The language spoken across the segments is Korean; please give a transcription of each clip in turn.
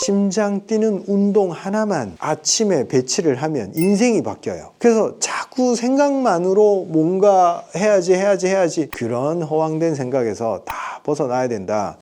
심장 뛰는 운동 하나만 아침에 배치를 하면 인생이 바뀌어요. 그래서 자꾸 생각만으로 뭔가 해야지 그런 허황된 생각에서 다 벗어나야 된다.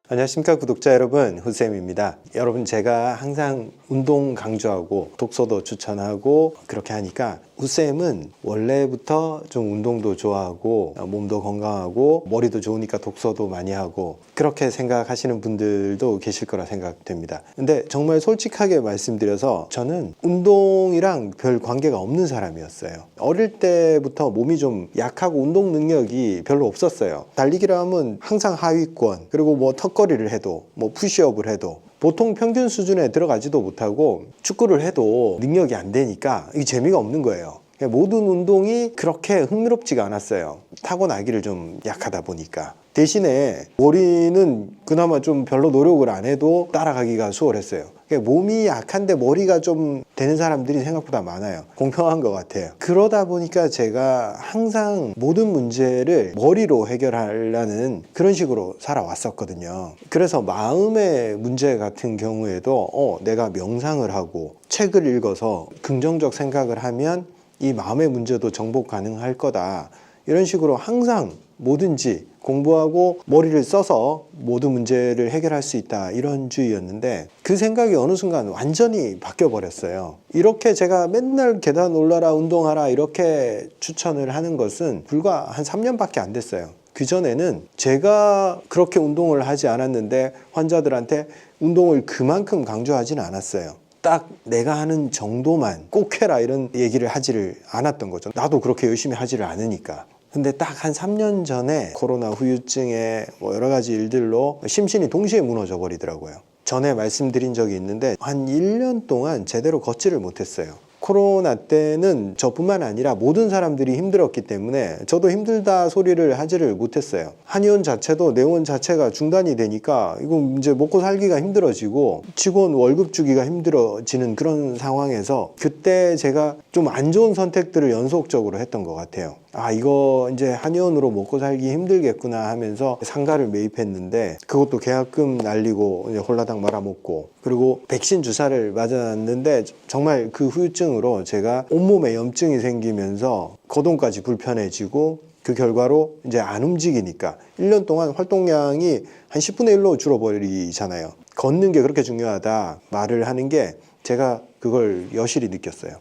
안녕하십니까 구독자 여러분, 후쌤입니다. 여러분, 제가 항상 운동 강조하고 독서도 추천하고 그렇게 하니까 후쌤은 원래부터 좀 운동도 좋아하고 몸도 건강하고 머리도 좋으니까 독서도 많이 하고 그렇게 생각하시는 분들도 계실 거라 생각됩니다. 근데 정말 솔직하게 말씀드려서 저는 운동이랑 별 관계가 없는 사람이었어요. 어릴 때부터 몸이 좀 약하고 운동 능력이 별로 없었어요. 달리기를 하면 항상 하위권, 그리고 뭐 턱걸이를 해도 뭐 푸시업을 해도 보통 평균 수준에 들어가지도 못하고 축구를 해도 능력이 안 되니까 이게 재미가 없는 거예요. 모든 운동이 그렇게 흥미롭지가 않았어요. 타고나기를 좀 약하다 보니까. 대신에 머리는 그나마 좀 별로 노력을 안 해도 따라가기가 수월했어요. 몸이 약한데 머리가 좀 되는 사람들이 생각보다 많아요. 공평한 것 같아요. 그러다 보니까 제가 항상 모든 문제를 머리로 해결하려는 그런 식으로 살아왔었거든요. 그래서 마음의 문제 같은 경우에도 내가 명상을 하고 책을 읽어서 긍정적 생각을 하면 이 마음의 문제도 정복 가능할 거다. 이런 식으로 항상 뭐든지 공부하고 머리를 써서 모든 문제를 해결할 수 있다, 이런 주의였는데 그 생각이 어느 순간 완전히 바뀌어 버렸어요. 이렇게 제가 맨날 계단 올라라, 운동하라 이렇게 추천을 하는 것은 불과 한 3년밖에 안 됐어요. 그전에는 제가 그렇게 운동을 하지 않았는데 환자들한테 운동을 그만큼 강조하지는 않았어요. 딱 내가 하는 정도만 꼭 해라 이런 얘기를 하지를 않았던 거죠. 나도 그렇게 열심히 하지를 않으니까. 근데 딱 한 3년 전에 코로나 후유증에 뭐 여러 가지 일들로 심신이 동시에 무너져 버리더라고요. 전에 말씀드린 적이 있는데 한 1년 동안 제대로 걷지를 못했어요. 코로나 때는 저뿐만 아니라 모든 사람들이 힘들었기 때문에 저도 힘들다 소리를 하지를 못했어요. 한의원 자체도 내원 자체가 중단이 되니까 이거 이제 먹고 살기가 힘들어지고 직원 월급 주기가 힘들어지는 그런 상황에서 그때 제가 좀 안 좋은 선택들을 연속적으로 했던 것 같아요. 이거 이제 한의원으로 먹고 살기 힘들겠구나 하면서 상가를 매입했는데 그것도 계약금 날리고 이제 홀라당 말아먹고, 그리고 백신 주사를 맞았는데 정말 그 후유증으로 제가 온몸에 염증이 생기면서 거동까지 불편해지고 그 결과로 이제 안 움직이니까 1년 동안 활동량이 한 10분의 1로 줄어버리잖아요. 걷는 게 그렇게 중요하다 말을 하는 게 제가 그걸 여실히 느꼈어요.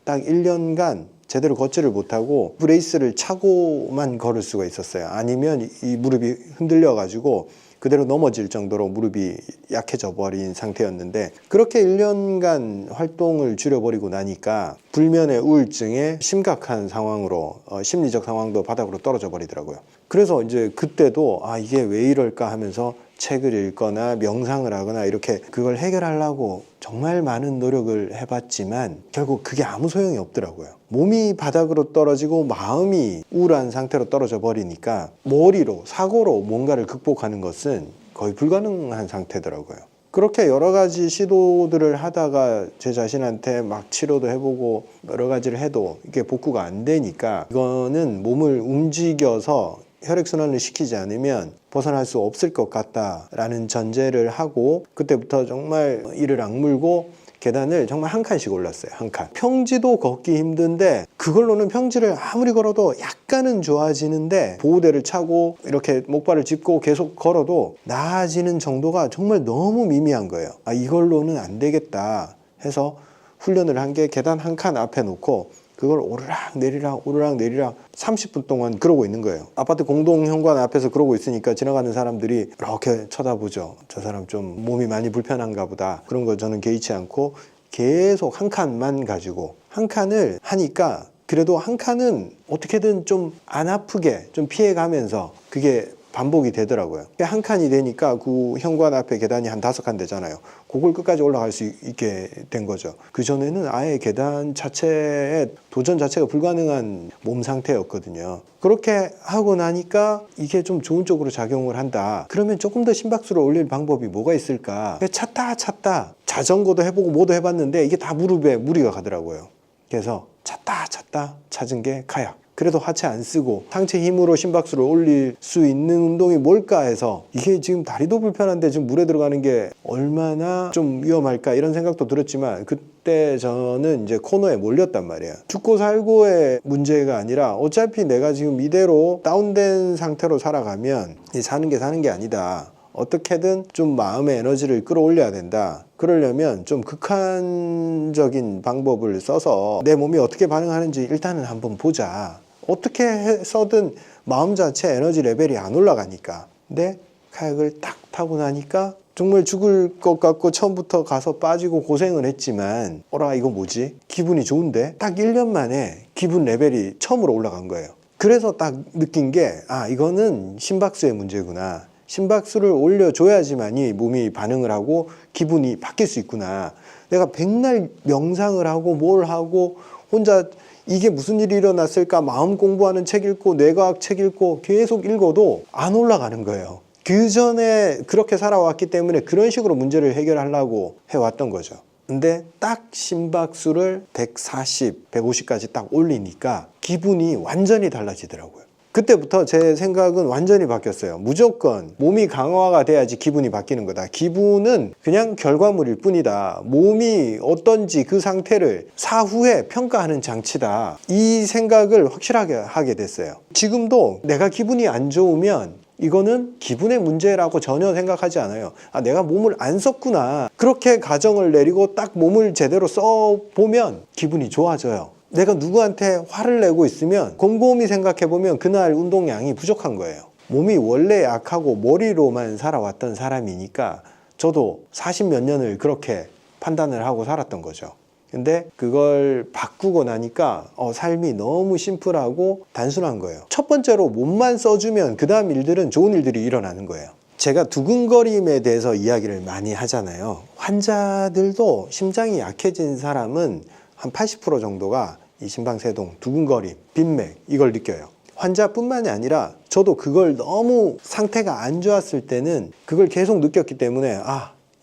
딱 1년간 제대로 걷지를 못하고 브레이스를 차고만 걸을 수가 있었어요. 아니면 이 무릎이 흔들려 가지고 그대로 넘어질 정도로 무릎이 약해져 버린 상태였는데, 그렇게 1년간 활동을 줄여버리고 나니까 불면의 우울증에 심각한 상황으로 심리적 상황도 바닥으로 떨어져 버리더라고요. 그래서 이제 그때도 이게 왜 이럴까 하면서 책을 읽거나 명상을 하거나 이렇게 그걸 해결하려고 정말 많은 노력을 해봤지만 결국 그게 아무 소용이 없더라고요. 몸이 바닥으로 떨어지고 마음이 우울한 상태로 떨어져 버리니까 머리로, 사고로 뭔가를 극복하는 것은 거의 불가능한 상태더라고요. 그렇게 여러 가지 시도들을 하다가 제 자신한테 막 치료도 해보고 여러 가지를 해도 이게 복구가 안 되니까 이거는 몸을 움직여서 혈액순환을 시키지 않으면 벗어날 수 없을 것 같다라는 전제를 하고 그때부터 정말 이를 악물고 계단을 정말 한 칸씩 올랐어요. 한 칸. 평지도 걷기 힘든데 그걸로는 평지를 아무리 걸어도 약간은 좋아지는데 보호대를 차고 이렇게 목발을 짚고 계속 걸어도 나아지는 정도가 정말 너무 미미한 거예요. 이걸로는 안 되겠다 해서 훈련을 한 게 계단 한 칸 앞에 놓고 그걸 오르락 내리락 오르락 내리락 30분 동안 그러고 있는 거예요. 아파트 공동현관 앞에서 그러고 있으니까 지나가는 사람들이 이렇게 쳐다보죠. 저 사람 좀 몸이 많이 불편한가 보다. 그런 거 저는 개의치 않고 계속 한 칸만 가지고, 한 칸을 하니까 그래도 한 칸은 어떻게든 좀 안 아프게 좀 피해가면서 그게 반복이 되더라고요. 한 칸이 되니까 그 현관 앞에 계단이 한 5칸 되잖아요. 그걸 끝까지 올라갈 수 있게 된 거죠. 그전에는 아예 계단 자체에 도전 자체가 불가능한 몸 상태였거든요. 그렇게 하고 나니까 이게 좀 좋은 쪽으로 작용을 한다. 그러면 조금 더 심박수를 올릴 방법이 뭐가 있을까? 찾다 자전거도 해보고 뭐도 해봤는데 이게 다 무릎에 무리가 가더라고요. 그래서 찾다 찾은 게 카약. 그래도 하체 안 쓰고 상체 힘으로 심박수를 올릴 수 있는 운동이 뭘까 해서 이게 지금 다리도 불편한데 지금 물에 들어가는 게 얼마나 좀 위험할까 이런 생각도 들었지만 그때 저는 이제 코너에 몰렸단 말이에요. 죽고 살고의 문제가 아니라 어차피 내가 지금 이대로 다운된 상태로 살아가면 사는 게 아니다. 어떻게든 좀 마음의 에너지를 끌어올려야 된다. 그러려면 좀 극한적인 방법을 써서 내 몸이 어떻게 반응하는지 일단은 한번 보자. 어떻게 해서든 마음 자체 에너지 레벨이 안 올라가니까. 근데 카약을 딱 타고 나니까 정말 죽을 것 같고 처음부터 가서 빠지고 고생을 했지만 어라 이거 뭐지? 기분이 좋은데? 딱 1년 만에 기분 레벨이 처음으로 올라간 거예요. 그래서 딱 느낀 게 이거는 심박수의 문제구나. 심박수를 올려줘야지만이 몸이 반응을 하고 기분이 바뀔 수 있구나. 내가 백날 명상을 하고 뭘 하고 혼자 이게 무슨 일이 일어났을까 마음 공부하는 책 읽고 뇌과학 책 읽고 계속 읽어도 안 올라가는 거예요. 그 전에 그렇게 살아왔기 때문에 그런 식으로 문제를 해결하려고 해왔던 거죠. 근데 딱 심박수를 140, 150까지 딱 올리니까 기분이 완전히 달라지더라고요. 그때부터 제 생각은 완전히 바뀌었어요. 무조건 몸이 강화가 돼야지 기분이 바뀌는 거다. 기분은 그냥 결과물일 뿐이다. 몸이 어떤지 그 상태를 사후에 평가하는 장치다. 이 생각을 확실하게 하게 됐어요. 지금도 내가 기분이 안 좋으면 이거는 기분의 문제라고 전혀 생각하지 않아요. 내가 몸을 안 썼구나. 그렇게 가정을 내리고 딱 몸을 제대로 써보면 기분이 좋아져요. 내가 누구한테 화를 내고 있으면 곰곰이 생각해보면 그날 운동량이 부족한 거예요. 몸이 원래 약하고 머리로만 살아왔던 사람이니까 저도 40몇 년을 그렇게 판단을 하고 살았던 거죠. 근데 그걸 바꾸고 나니까 삶이 너무 심플하고 단순한 거예요. 첫 번째로 몸만 써주면 그 다음 일들은 좋은 일들이 일어나는 거예요. 제가 두근거림에 대해서 이야기를 많이 하잖아요. 환자들도 심장이 약해진 사람은 한 80% 정도가 이 심방세동, 두근거림, 빈맥 이걸 느껴요. 환자뿐만이 아니라 저도 그걸 너무 상태가 안 좋았을 때는 그걸 계속 느꼈기 때문에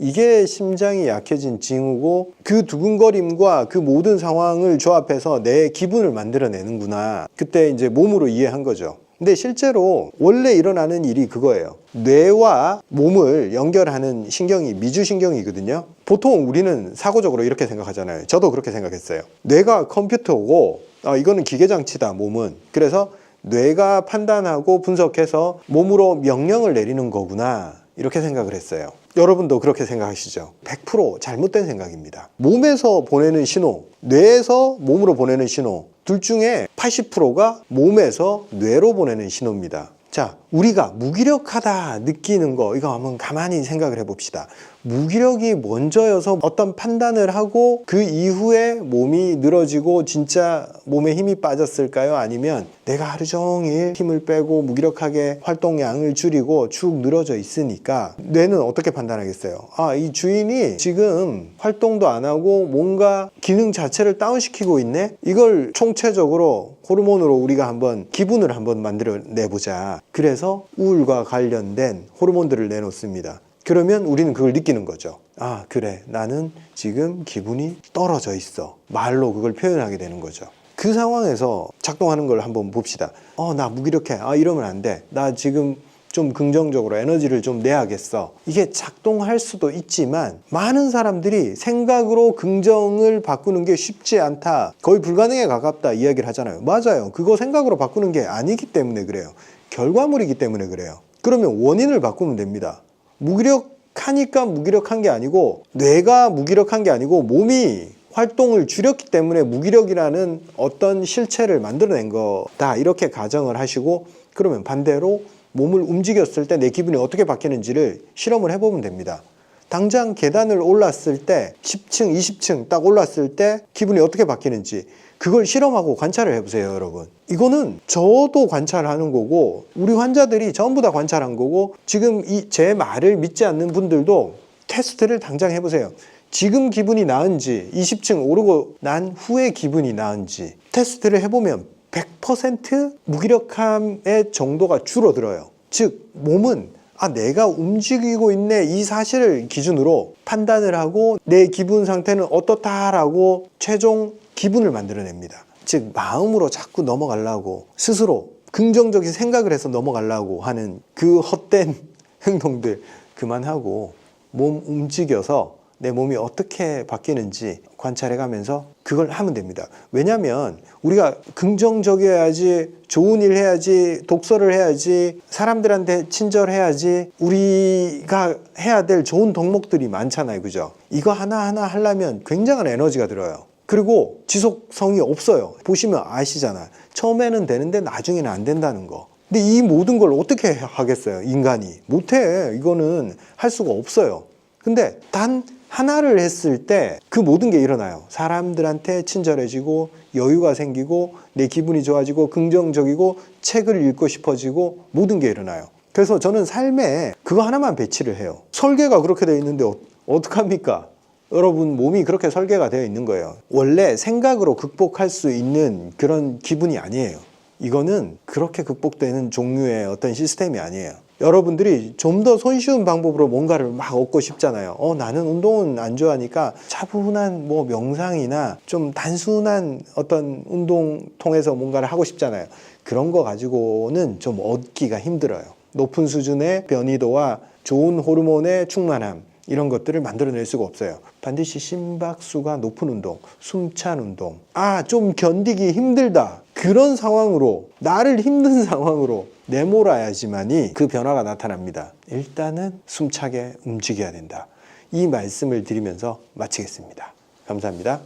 이게 심장이 약해진 징후고 그 두근거림과 그 모든 상황을 조합해서 내 기분을 만들어내는구나. 그때 이제 몸으로 이해한 거죠. 근데 실제로 원래 일어나는 일이 그거예요. 뇌와 몸을 연결하는 신경이 미주신경이거든요. 보통 우리는 사고적으로 이렇게 생각하잖아요. 저도 그렇게 생각했어요. 뇌가 컴퓨터고 이거는 기계장치다 몸은. 그래서 뇌가 판단하고 분석해서 몸으로 명령을 내리는 거구나 이렇게 생각을 했어요. 여러분도 그렇게 생각하시죠? 100% 잘못된 생각입니다. 몸에서 보내는 신호, 뇌에서 몸으로 보내는 신호 둘 중에 80%가 몸에서 뇌로 보내는 신호입니다. 자, 우리가 무기력하다 느끼는 거 이거 한번 가만히 생각을 해봅시다. 무기력이 먼저여서 어떤 판단을 하고 그 이후에 몸이 늘어지고 진짜 몸에 힘이 빠졌을까요? 아니면 내가 하루 종일 힘을 빼고 무기력하게 활동량을 줄이고 축 늘어져 있으니까 뇌는 어떻게 판단하겠어요? 이 주인이 지금 활동도 안 하고 뭔가 기능 자체를 다운시키고 있네? 이걸 총체적으로 호르몬으로 우리가 한번 기분을 한번 만들어 내보자. 그래서 우울과 관련된 호르몬들을 내놓습니다. 그러면 우리는 그걸 느끼는 거죠. 그래, 나는 지금 기분이 떨어져 있어. 말로 그걸 표현하게 되는 거죠. 그 상황에서 작동하는 걸 한번 봅시다. 나 무기력해. 이러면 안 돼. 나 지금 좀 긍정적으로 에너지를 좀 내야겠어. 이게 작동할 수도 있지만 많은 사람들이 생각으로 긍정을 바꾸는 게 쉽지 않다. 거의 불가능에 가깝다 이야기를 하잖아요. 맞아요. 그거 생각으로 바꾸는 게 아니기 때문에 그래요. 결과물이기 때문에 그래요. 그러면 원인을 바꾸면 됩니다. 무기력하니까 무기력한 게 아니고 뇌가 무기력한 게 아니고 몸이 활동을 줄였기 때문에 무기력이라는 어떤 실체를 만들어낸 거다. 이렇게 가정을 하시고 그러면 반대로 몸을 움직였을 때 내 기분이 어떻게 바뀌는지를 실험을 해보면 됩니다. 당장 계단을 올랐을 때 10층, 20층 딱 올랐을 때 기분이 어떻게 바뀌는지 그걸 실험하고 관찰을 해보세요, 여러분. 이거는 저도 관찰하는 거고 우리 환자들이 전부 다 관찰한 거고 지금 제 말을 믿지 않는 분들도 테스트를 당장 해보세요. 지금 기분이 나은지 20층 오르고 난 후에 기분이 나은지 테스트를 해보면 100% 무기력함의 정도가 줄어들어요. 즉 몸은 내가 움직이고 있네 이 사실을 기준으로 판단을 하고 내 기분 상태는 어떻다라고 최종 기분을 만들어냅니다. 즉 마음으로 자꾸 넘어가려고 스스로 긍정적인 생각을 해서 넘어가려고 하는 그 헛된 행동들 그만하고 몸 움직여서 내 몸이 어떻게 바뀌는지 관찰해가면서 그걸 하면 됩니다. 왜냐하면 우리가 긍정적이어야지, 좋은 일 해야지, 독서를 해야지, 사람들한테 친절해야지, 우리가 해야 될 좋은 덕목들이 많잖아요. 그죠? 이거 하나하나 하려면 굉장한 에너지가 들어요. 그리고 지속성이 없어요. 보시면 아시잖아요. 처음에는 되는데 나중에는 안 된다는 거. 근데 이 모든 걸 어떻게 하겠어요? 인간이. 못해. 이거는 할 수가 없어요. 근데 단 하나를 했을 때 그 모든 게 일어나요. 사람들한테 친절해지고 여유가 생기고 내 기분이 좋아지고 긍정적이고 책을 읽고 싶어지고 모든 게 일어나요. 그래서 저는 삶에 그거 하나만 배치를 해요. 설계가 그렇게 되어 있는데 어떡합니까? 여러분 몸이 그렇게 설계가 되어 있는 거예요. 원래 생각으로 극복할 수 있는 그런 기분이 아니에요. 이거는 그렇게 극복되는 종류의 어떤 시스템이 아니에요. 여러분들이 좀 더 손쉬운 방법으로 뭔가를 막 얻고 싶잖아요. 나는 운동은 안 좋아하니까 차분한 뭐 명상이나 좀 단순한 어떤 운동 통해서 뭔가를 하고 싶잖아요. 그런 거 가지고는 좀 얻기가 힘들어요. 높은 수준의 변이도와 좋은 호르몬의 충만함 이런 것들을 만들어낼 수가 없어요. 반드시 심박수가 높은 운동, 숨찬 운동, 좀 견디기 힘들다. 그런 상황으로, 나를 힘든 상황으로 내몰아야지만이 그 변화가 나타납니다. 일단은 숨차게 움직여야 된다. 이 말씀을 드리면서 마치겠습니다. 감사합니다.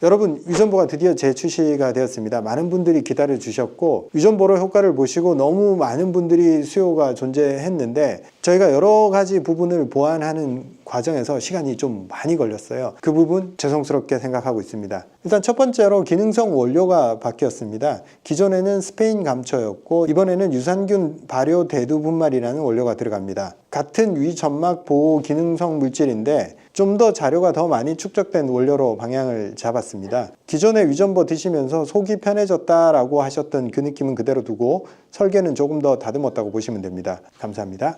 여러분, 위존보가 드디어 재출시가 되었습니다. 많은 분들이 기다려 주셨고 위존보로 효과를 보시고 너무 많은 분들이 수요가 존재했는데 저희가 여러 가지 부분을 보완하는 과정에서 시간이 좀 많이 걸렸어요. 그 부분 죄송스럽게 생각하고 있습니다. 일단 첫 번째로 기능성 원료가 바뀌었습니다. 기존에는 스페인 감초였고 이번에는 유산균 발효 대두분말이라는 원료가 들어갑니다. 같은 위점막 보호 기능성 물질인데 좀 더 자료가 더 많이 축적된 원료로 방향을 잡았습니다. 기존의 위존보 드시면서 속이 편해졌다라고 하셨던 그 느낌은 그대로 두고 설계는 조금 더 다듬었다고 보시면 됩니다. 감사합니다.